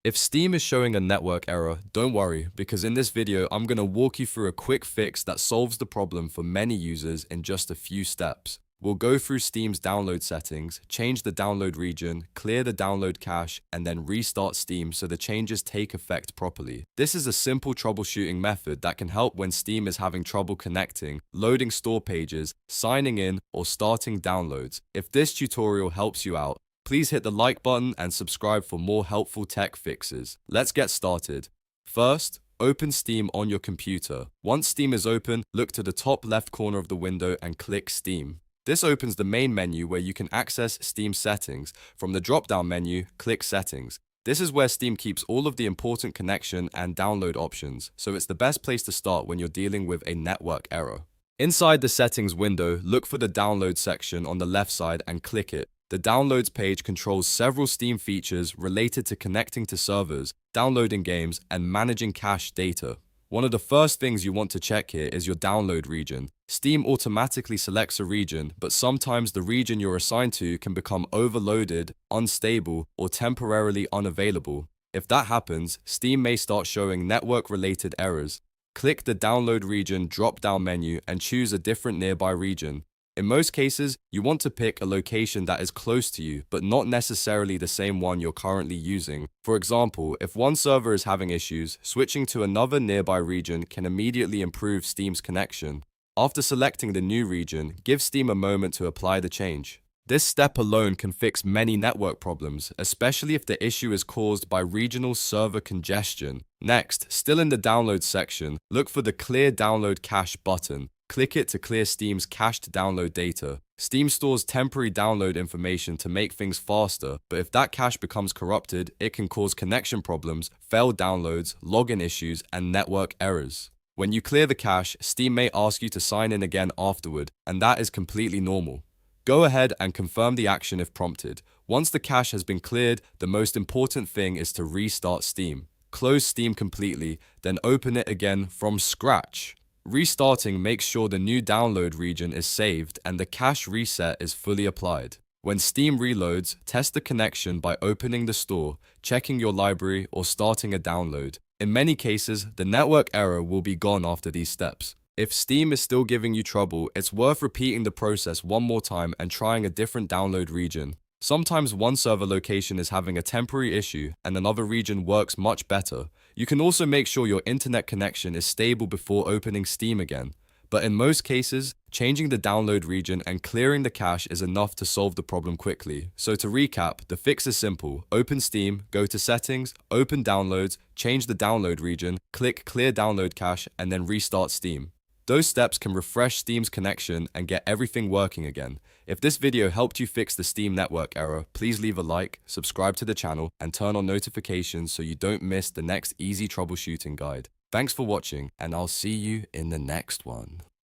If Steam is showing a network error, don't worry, because in this video, I'm going to walk you through a quick fix that solves the problem for many users in just a few steps. We'll go through Steam's download settings, change the download region, clear the download cache, and then restart Steam so the changes take effect properly. This is a simple troubleshooting method that can help when Steam is having trouble connecting, loading store pages, signing in, or starting downloads. If this tutorial helps you out, please hit the like button and subscribe for more helpful tech fixes. Let's get started. First, open Steam on your computer. Once Steam is open, look to the top left corner of the window and click Steam. This opens the main menu where you can access Steam settings. From the drop-down menu, click Settings. This is where Steam keeps all of the important connection and download options, so it's the best place to start when you're dealing with a network error. Inside the settings window, look for the download section on the left side and click it. The Downloads page controls several Steam features related to connecting to servers, downloading games, and managing cache data. One of the first things you want to check here is your download region. Steam automatically selects a region, but sometimes the region you're assigned to can become overloaded, unstable, or temporarily unavailable. If that happens, Steam may start showing network-related errors. Click the Download Region drop-down menu and choose a different nearby region. In most cases, you want to pick a location that is close to you, but not necessarily the same one you're currently using. For example, if one server is having issues, switching to another nearby region can immediately improve Steam's connection. After selecting the new region, give Steam a moment to apply the change. This step alone can fix many network problems, especially if the issue is caused by regional server congestion. Next, still in the Downloads section, look for the Clear Download Cache button. Click it to clear Steam's cached download data. Steam stores temporary download information to make things faster, but if that cache becomes corrupted, it can cause connection problems, failed downloads, login issues, and network errors. When you clear the cache, Steam may ask you to sign in again afterward, and that is completely normal. Go ahead and confirm the action if prompted. Once the cache has been cleared, the most important thing is to restart Steam. Close Steam completely, then open it again from scratch. Restarting makes sure the new download region is saved and the cache reset is fully applied. When Steam reloads, test the connection by opening the store, checking your library, or starting a download. In many cases, the network error will be gone after these steps. If Steam is still giving you trouble, it's worth repeating the process one more time and trying a different download region. Sometimes one server location is having a temporary issue and another region works much better. You can also make sure your internet connection is stable before opening Steam again. But in most cases, changing the download region and clearing the cache is enough to solve the problem quickly. So to recap, the fix is simple. Open Steam, go to Settings, open Downloads, change the download region, click Clear Download Cache, and then restart Steam. Those steps can refresh Steam's connection and get everything working again. If this video helped you fix the Steam network error, please leave a like, subscribe to the channel, and turn on notifications so you don't miss the next easy troubleshooting guide. Thanks for watching, and I'll see you in the next one.